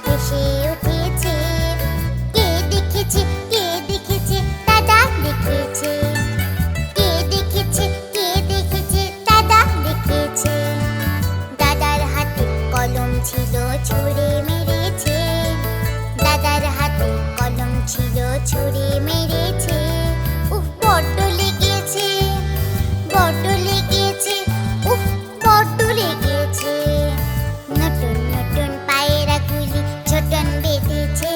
ভেসে উঠেছে। কে দেখেছে, কে দেখেছে, দাদা দেখেছে। কে দেখেছে, কে দেখেছে, দাদা দেখেছে। দাদার হাতে কলম ছিল, ছুঁড়ে মেরেছে। দাদার হাতে কলম ছিল, ছুঁড়ে মেরেছে। উফ, বড্ড লেগেছে, বড্ড লেগেছে, উফ, বড্ড লেগেছে। নতুন নতুন পায়রাগুলি ছোটন বেঁধেছে।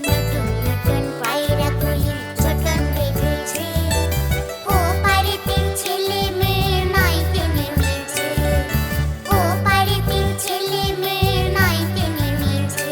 নতুন নতুন পায়রাগুলি ছোটন বেঁধেছে। ও পাড়িতে ছেলে মেয়ে নাইতে নেমেছে। ও পাড়িতে ছেলে মেয়ে নাইতে নেমেছে।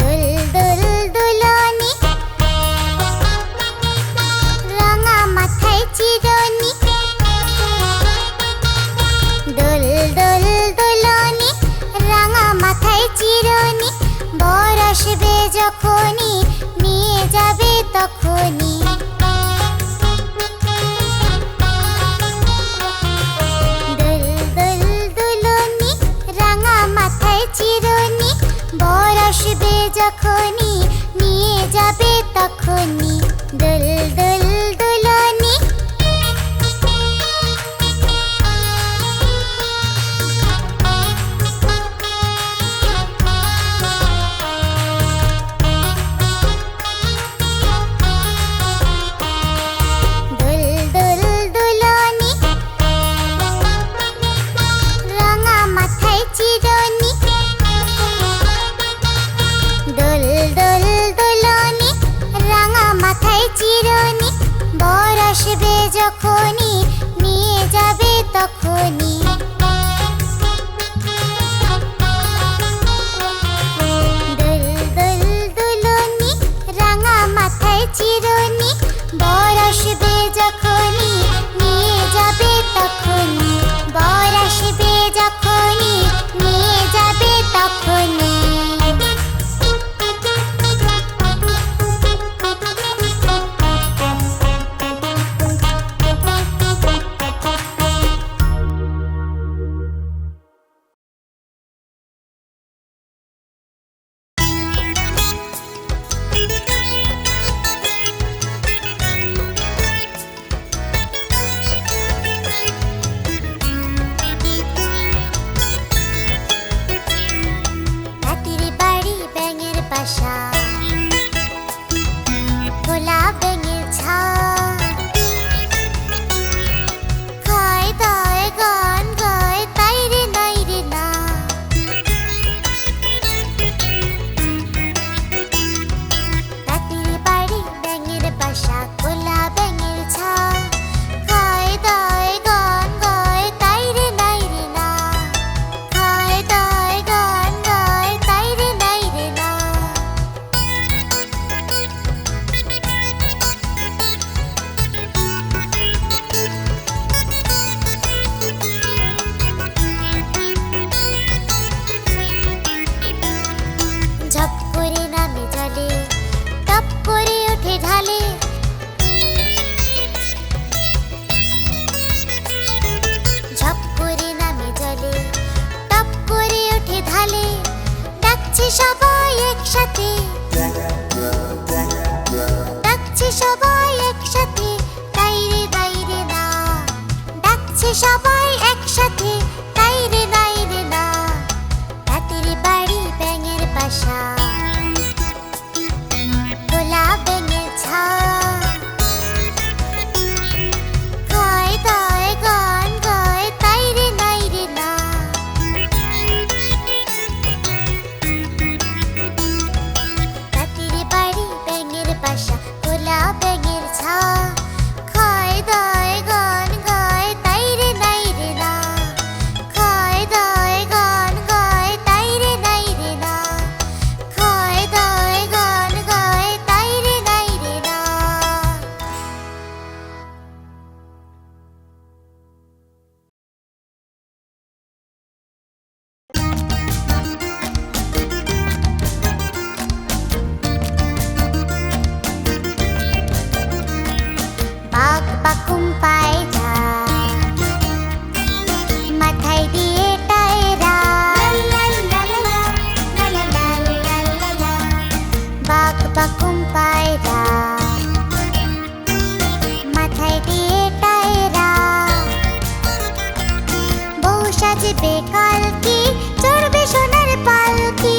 দুল দুল দুলনি, রাঙা মাথায় চিরুনি। দুল দুল দুলনি, রাঙা মাথায় চিরুনি। বর আসবে যখনই, নিয়ে যাবে তখনই। দুল দুল দুলনি, রাঙা মাথায় চিরুনি। বর আসবে যখনই, নিয়ে যাবে তখনই। দুল দুল দুলনি। দুল দুল দুলনি, রাঙা মাথায় চিরুনি। দুল দুল দুলনি, রাঙা মাথায় চিরুনি। বর আসবে যখনই, নিয়ে যাবে তখনই। দুল দুল দুলনি, রাঙা মাথায় চিরুনি। বর আসবে যখনই, নিয়ে যাবে তখনই। বর আসবে যখনই, নিয়ে যাবে তখনই। হাতির বাড়ি ব্যাঙের বাসা, খোলা ব্যাঙের ছা। খায় দায় গান গায়, তাই রে নাই রে না। হাতির বাড়ি ব্যাঙের বাসা, খোলা ব্যাঙের ছা। খায় দায় গান গায়, তাই রে নাই রে না। খায় দায় গান গায়, তাই রে নাই রে না। ঝপ করে নামে জলে, টপ করে ওঠে ঢালে। ঝপ করে নামে জলে, টপ করে ওঠে ঢালে। ডাকছে সবাই একসাথে, ডাকছে সবাই একসাথে, তাই রে নাই রে না। ডাকছে সবাই একসাথে, তাই রে নাই রে না। হাতির বাড়ি ব্যাঙের বাসা, খোলা ব্যাঙের ছা। খায় দায় গান গায়, তাই রে নাই রে না। হাতির বাড়ি ব্যাঙের বাসা, খোলা ব্যাঙের ছা। খায় দায় গান গায়, তাই রে নাই রে সাজবে কালকি, চড়বে সোনার পালকি।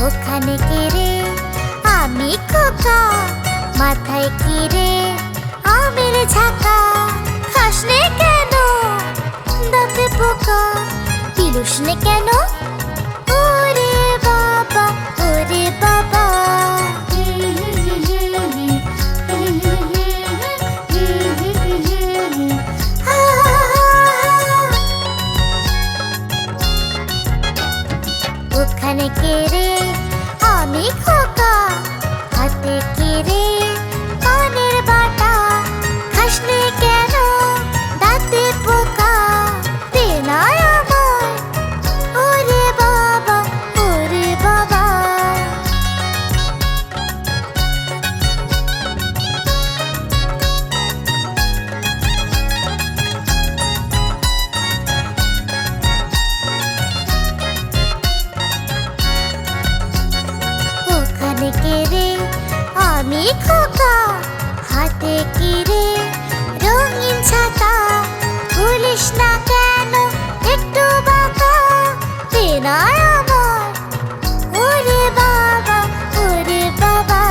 ওখানে কে রে? আমি খোকা। মাথায় কি রে? আমের ঝাঁকা। হাসলে কেন? দাঁতে পোকা। তিলুসনে কেন? ওরে বাবা, ওরে বাবা। ওখানে কে রে? আমি খোকা। হাতে কি রে? পানের বাটা। হাসলে কেন? দাঁতে পোকা। তেনায় আমার। ওরে বাবা, ওরে বাবা। ওখানে কে রে? আমি খোকা। হাতে কি রে? রঙিন ছাতা। ভুলিস না কেন একটু বাঁকা। তেনায় আমার। ওরে বাবা, ওরে বাবা।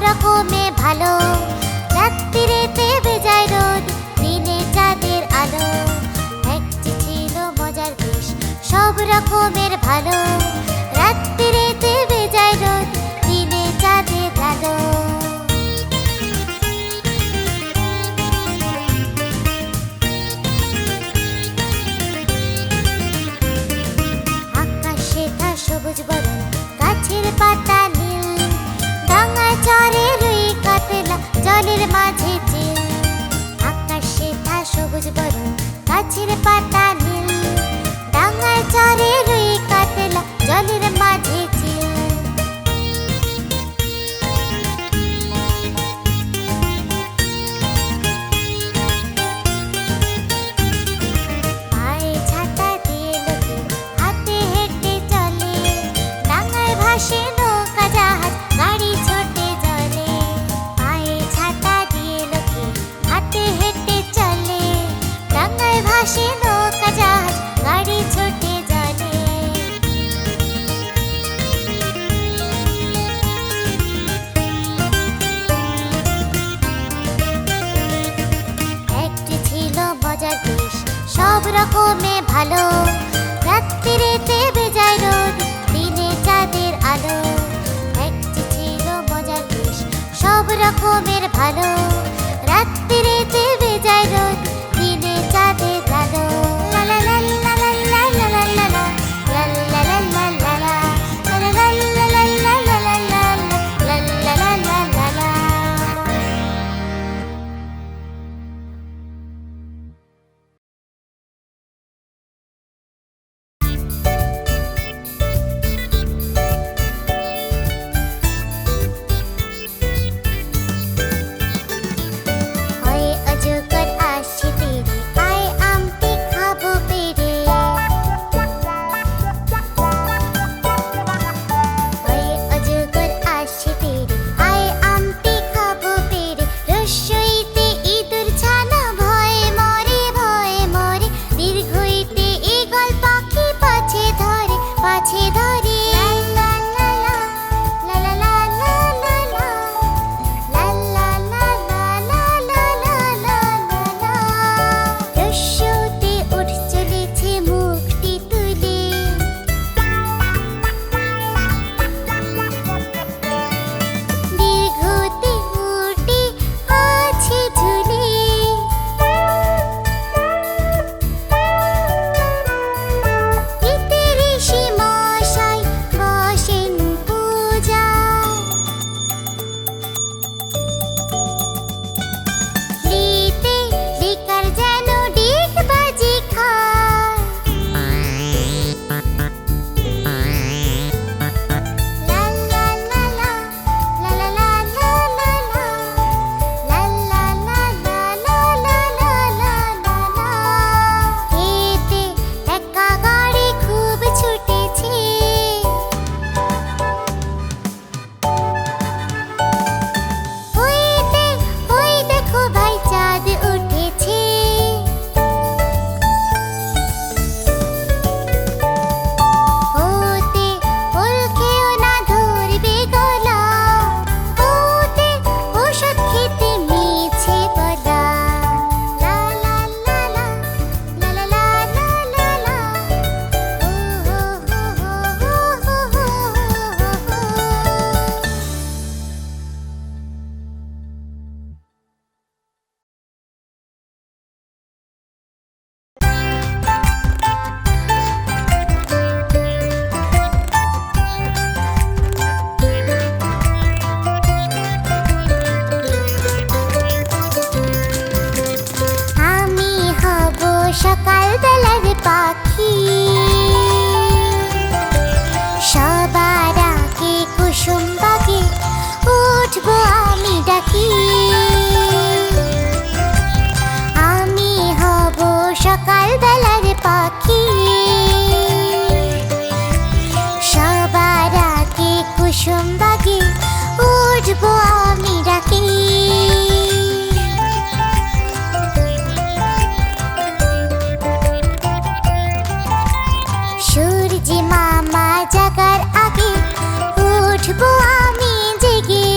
রকমে ভালো। রাত্রিরেতে বেজায় রোদ, দিনে চাঁদের আলো। একটি ছিল মজার দেশ, সব রকমের ভালো। রাত্রিরেতে বেজায় রোদ, দিনে চাঁদের আলো। আকাশে তা সবুজ বরণ, গাছের পাতা নীল। ডাঙায় চড়ে রুই কাতলা, জলের মাঝে চিল। আকাশে তা সবুজ বরণ, গাছের পাতা নীল। ডাঙায় চড়ে রুই কাতলা, জলের মাঝে চিল। পায়ে ছাতা দিয়ে লোকে হাতে হেঁটে চলে। ডাঙায় ভাসে নৌকা জাহাজ, গাড়ি ছোটে জলে। পায়ে ছাতা দিয়ে লোকে হাতে হেঁটে চলে। ডাঙায় ভাসে নৌকা জাহাজ, গাড়ি ছোটে জলে। একটি ছিল মজার দেশ, সব রকমে ভালো। রাত্রিরেতে বেজায় রোদ, দিনে চাঁদের আলো। একটি ছিল মজার দেশ, সব রকমের ভালো। রাত্রিরেতে বেজায় রোদ, দিনে চাঁদের আলো। লা লা লা লা লা লা লা লা লা লা। লা লা লা লা লা লা। লা লা লা লা লা লা লা লা লা। লা লা লা লা লা লা। হয়ে অজগর আসছে তেরে, আয় আমটি খাবো পেরে। হয়ে অজগর আসছে তেরে, আয় আমটি খাবো পেরে। রস্যইতে ইঁদুর ছানা, ভয়ে মরে ভয়ে মরে। দীর্ঘইতে ঈগল পাখি পাছে ধরে পাছে ধরে। লা লা লা লা লা লা লা লা লা। লা লা লা লা লা লা লা লা লা। রস্যতে উঠ চলেছে মুখটি তুলে। দীর্ঘতে উঠে আছে ঝুলে। এতে ঋষি মশাই বসেন পূজায়। লিতে লিকার যেন ডিগবাজি খায়। লা লা লা লা লা লা লা লা লা লা। লা লা লা লা লা লা লা লা লা। এতে একা গাড়ি খুব ছুটেছে। হইতে ওই দেখো ভাই চাঁদ উঠেছে। ওতে ওল খেও না, ধরবে গলা। ওতে ওষুধ খেতে মিছে বলা। লা লা লা লা লা লা লা লা লা লা। ও হো হো হো হো হো হো হো। আমি হব সকালবেলার পাখি। সবার আগে কুসুম বাগে উঠবো আমি ডাকি। আমি হব সকালবেলার পাখি। সবার আগে কুসুম বাগে উঠবো আমি ডাকি। জাগার আগে উঠবো আমি জেগে।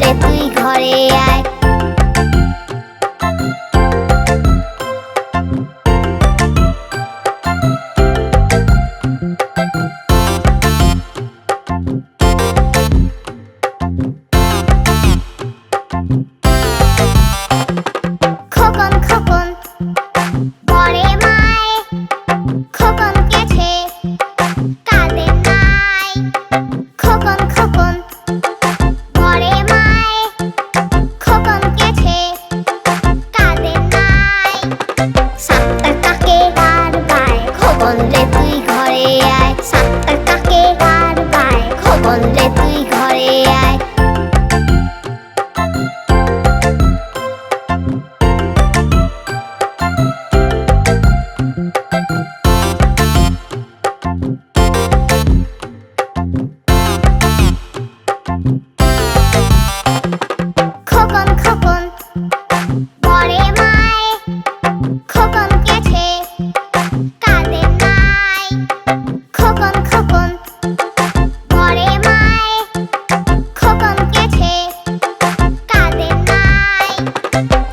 রে তুই ঘরে আয়। খোকন খোকন পরে মায়, খোকন গেছে কাঁদে নাই। খোকন খোকন পরে মায়, খোকন গেছে কাঁদে নাই। সাতটার কাকে গার বায়, খোকন রে তুই ঘরে আয়। সাতটার কাকে গার বায়, খোকন রে তুই ঘরে আয়। খোকন খোকন পরে মায়, খোকন গেছে কাঁদে নাই। খোকন খোকন পরে মায়, খোকন গেছে কাঁদে নাই।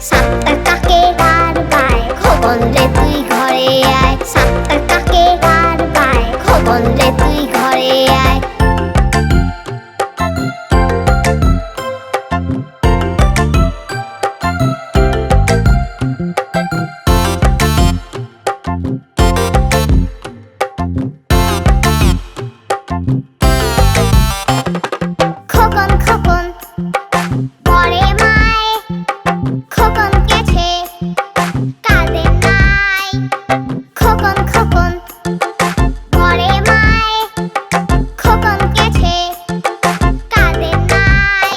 সাতটার কাকে গার বায়, খোকন রে তুই ঘরে আয়। সাতটার কাকে গার বায়, খোকন রে তুই ঘরে আয়। খোকন খোকন পরে মায়, খোকন গেছে কাঁদে নাই। খোকন খোকন পরে মায়, খোকন গেছে কাঁদে নাই।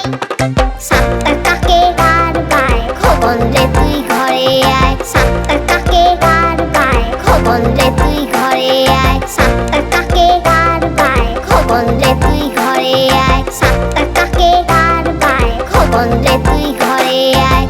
সাতটার কাকে গার বায়, খোকন রে তুই ঘরে আয়। সাতটার কাকে গার বায়, খোকন রে তুই ঘরে আয়। সাতটার কাকে গার বায়, খোকন রে তুই ঘরে আয়। সাতটার কাকে গার বায়, খোকন রে তুই ঘরে আয়।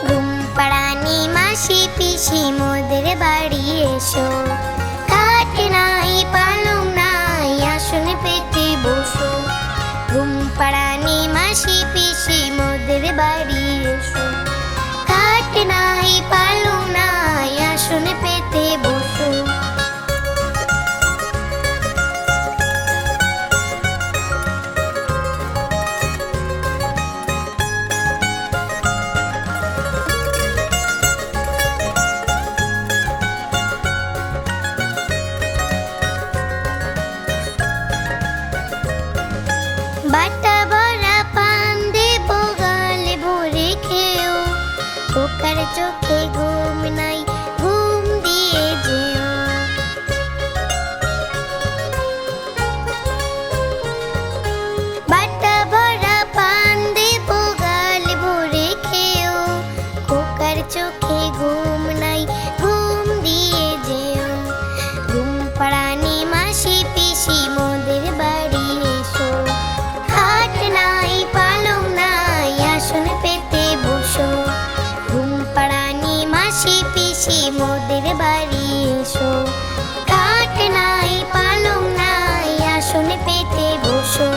ঘুম পাড়ানি মাসি পিসি মোদের বাড়ি এসো। খাট নাই পালং নাই আসনে পেতে বসো। ঘুম পাড়ানি মাসি পিসি মোদের বাড়ি এসো। খাট নাই পালং নাই আসনে পেতে বসো। বাটা ভরা পান দেবো গালে ভরে খেও। খোকার চোখে ঘুম নাই ঘুম দিয়ে যেও। বাটা ভরা পান দেবো গালে ভরে খেও। খোকার চোখে ঘুম নাই ঘুম দিয়ে যেও। ঘুম পাড়ানি মাসি পিসি মোদের বাড়ি এসো। খাট নাই পালং নাই আসন পেতে বসো। ঘুম পাড়ানি মাসি পিসি মোদের বাড়ি এসো। খাট নাই পালং নাই আসন পেতে বসো।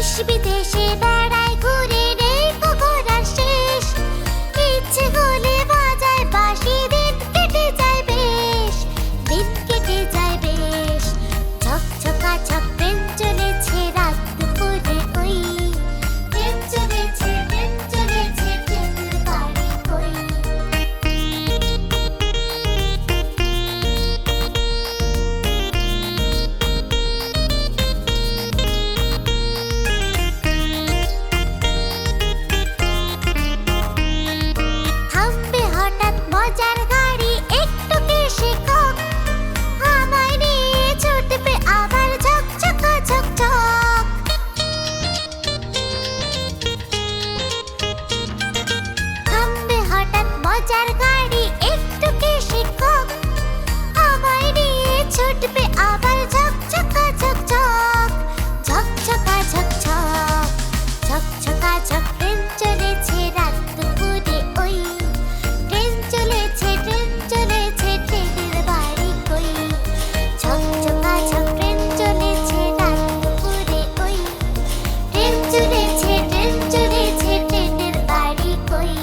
দেশ বিদেশে বেড়ায় ঘুরে রেখো ঘোরার শেষ ইচ্ছে হলে বাজায় বাঁশি দিন কেটে যায় বেশ দিন কেটে যায় বেশ ঝকঝকা ঝক ট্রেন চলেছে রাত দুপুরে ওই ট্রেন চলেছে ট্রেনের বাড়ি কই থামবে হঠাৎ মজার গাড়ি একটু কে শেখক আমায় নিয়ে ছুটবে আবার ঝকঝকা ঝকঝক থামবে হঠাৎ মজার গাড়ি একটু কে শেখক আমায় নিয়ে ছুটবে আবার ঝকঝকা ঝকঝক ঝকঝকা ঝকঝক ঝকঝকা ঝক ট্রেন চলেছে রাত দুপুরে ওই ট্রেন চলেছে ট্রেনের বাড়ি কই ঝকঝকা ঝক ট্রেন চলেছে রাত দুপুরে ওই ট্রেন চলেছে ট্রেনের বাড়ি কই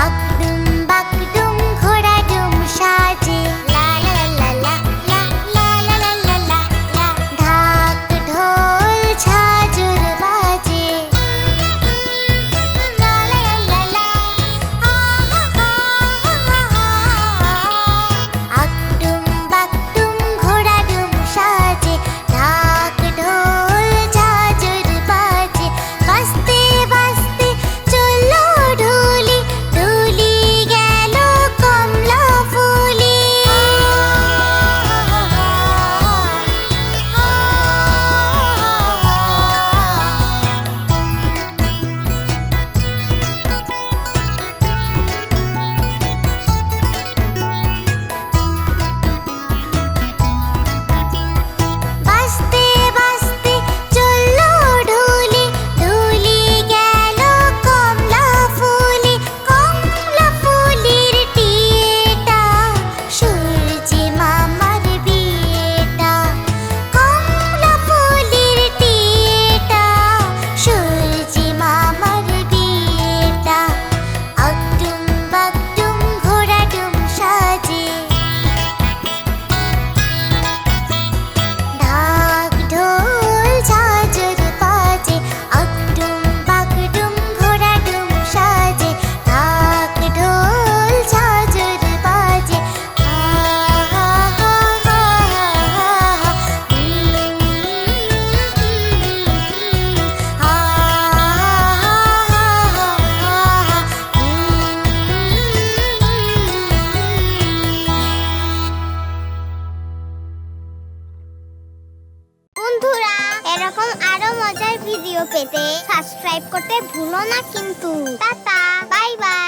আকডুম বাকডুম ঘোড়া ডুম সাজে লা লা লা লা লা লা লা লা লা লা লা ঢাক ঢোল ঝাঁঝর বাজে লা লা লা লা আকডুম বাকডুম ঘোড়া ডুম সাজে ঢাক ঢোল ঝাঁঝর বাজে বাজতে বাজতে চললো ঢুলি ঢুলি গেল কমলা ফুলি বাজতে বাজতে চললো ঢুলি ঢুলি গেল কমলা ফুলির টিয়েটা সূর্যি মামার বিয়েটা কমলা ফুলির টিয়েটা সূর্যি মামার বিয়েটা আকডুম বাকডুম ঘোড়া ডুম সাজে ঢাক ঢোল ঝাঁঝর বাজে আকডুম বাকডুম ঘোড়া ডুম সাজে ঢাক ঢোল ঝাঁঝর বাজে হা হা হা হা বন্ধুরা এরকম আরো মজার ভিডিও পেতে সাবস্ক্রাইব করতে ভুলো না কিন্তু টাটা বাই বাই।